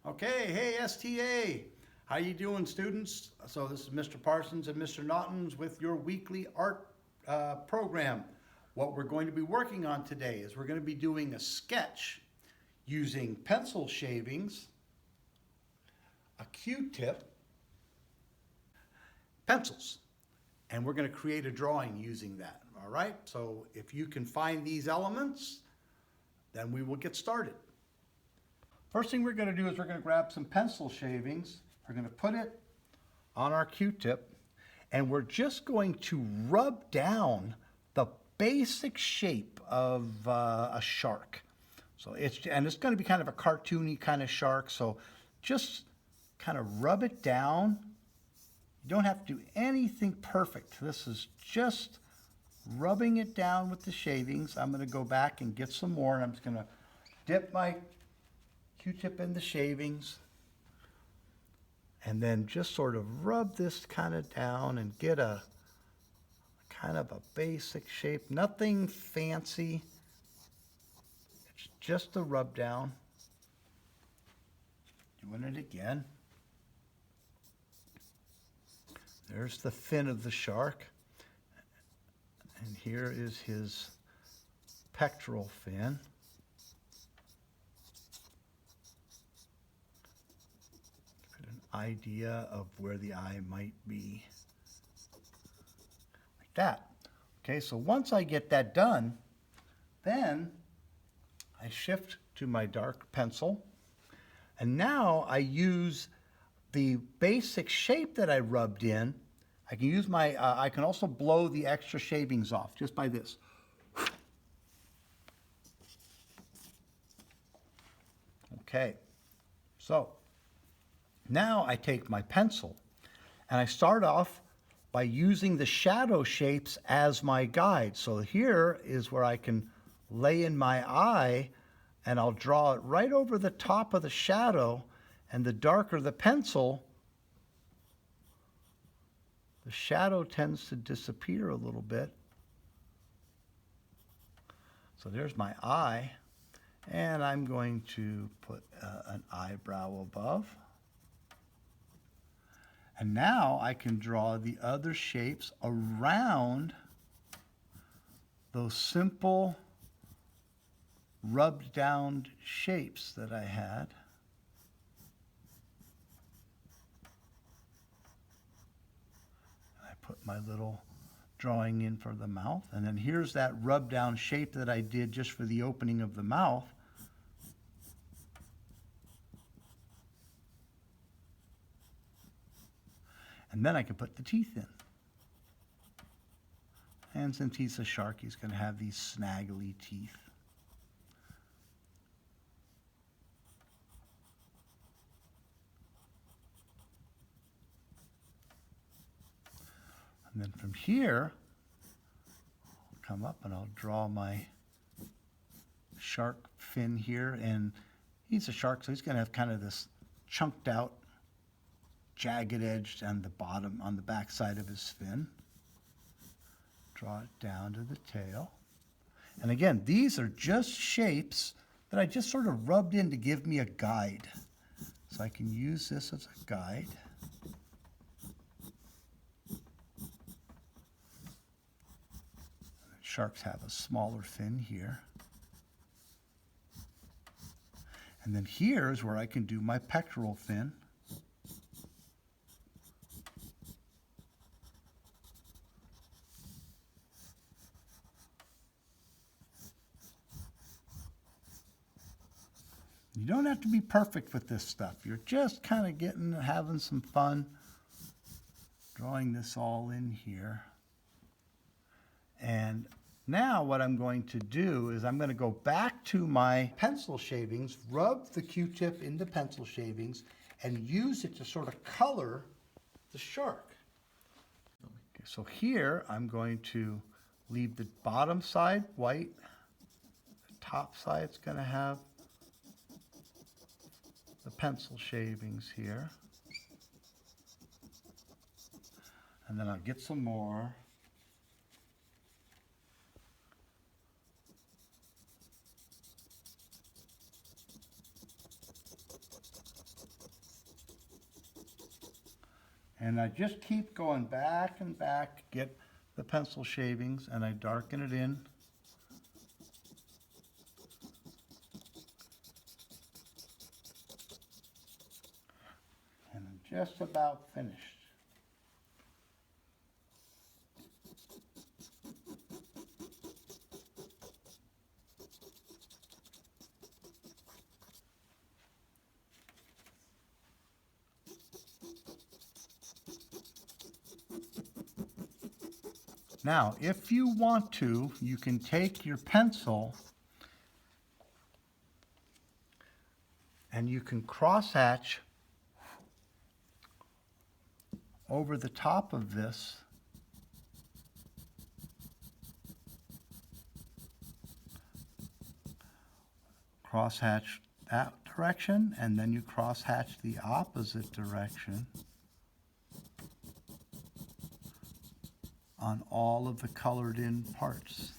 Okay, hey STA, how you doing, students? So this is Mr. Parsons and Mr. Naughton's with your weekly art program. What we're going to be working on today is we're going to be doing a sketch using pencil shavings, a Q-tip, pencils, and we're going to create a drawing using that. All right, so if you can find these elements, then we will get started. First thing we're going to do is we're going to grab some pencil shavings. We're going to put it on our Q-tip, and we're just going to rub down the basic shape of a shark. So it's going to be kind of a cartoony kind of shark. So just kind of rub it down. You don't have to do anything perfect. This is just rubbing it down with the shavings. I'm going to go back and get some more, and I'm just going to dip my Q-tip in the shavings and then just sort of rub this kind of down and get a kind of a basic shape. Nothing fancy. It's just a rub down. Doing it again. There's the fin of the shark. And here is his pectoral fin. Idea of where the eye might be, like that. Okay, so once I get that done, then I shift to my dark pencil, and now I use the basic shape that I rubbed in. I can use my, I can also blow the extra shavings off just by this. Okay, so now I take my pencil and I start off by using the shadow shapes as my guide. So here is where I can lay in my eye, and I'll draw it right over the top of the shadow, and the darker the pencil, the shadow tends to disappear a little bit. So there's my eye, and I'm going to put an eyebrow above. And now I can draw the other shapes around those simple rubbed down shapes that I had. I put my little drawing in for the mouth, and then here's that rub down shape that I did just for the opening of the mouth. And then I can put the teeth in. And since he's a shark, he's going to have these snaggly teeth. And then from here, I'll come up and I'll draw my shark fin here. And he's a shark, so he's going to have kind of this chunked out, jagged edge on the bottom, on the back side of his fin. Draw it down to the tail. And again, these are just shapes that I just sort of rubbed in to give me a guide. So I can use this as a guide. Sharks have a smaller fin here. And then here's where I can do my pectoral fin. You don't have to be perfect with this stuff. You're just kind of having some fun drawing this all in here. And now what I'm going to do is I'm going to go back to my pencil shavings, rub the Q-tip into pencil shavings, and use it to sort of color the shark. Okay, so here I'm going to leave the bottom side white. The top side's going to have the pencil shavings here. And then I'll get some more. And I just keep going back and back, get the pencil shavings, and I darken it in. And I'm just about finished. Now, if you want to, you can take your pencil and you can crosshatch over the top of this crosshatch that direction, and then you crosshatch the opposite direction on all of the colored in parts.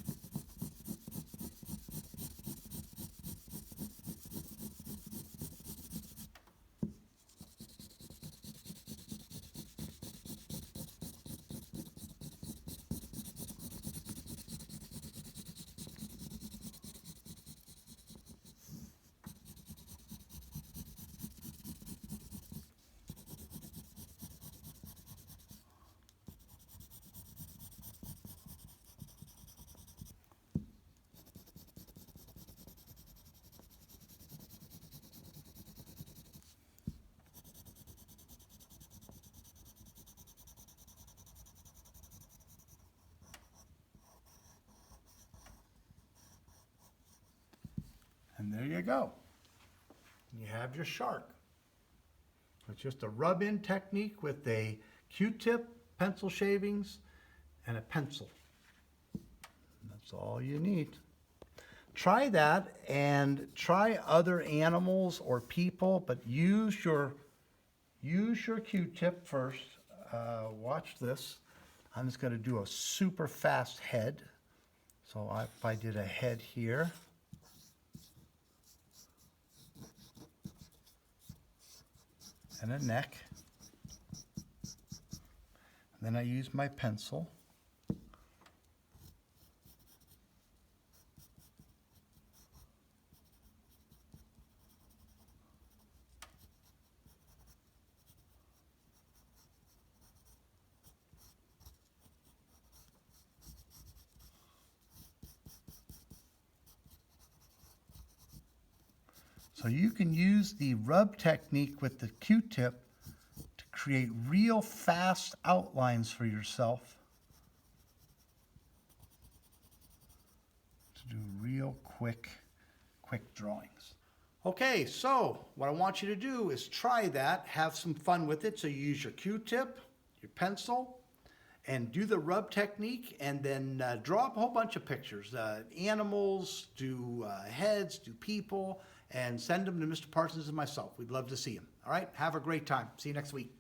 And there you go. You have your shark. It's just a rub-in technique with a Q-tip, pencil shavings, and a pencil. That's all you need. Try that and try other animals or people, but use your Q-tip first. Watch this. I'm just going to do a super fast head. So if I did a head here, and a neck. And then I use my pencil. So you can use the rub technique with the Q-tip to create real fast outlines for yourself, to do real quick drawings. Okay, so what I want you to do is try that, have some fun with it. So you use your Q-tip, your pencil, and do the rub technique, and then draw up a whole bunch of pictures. Animals, do heads, do people, and send them to Mr. Parsons and myself. We'd love to see them. All right, have a great time. See you next week.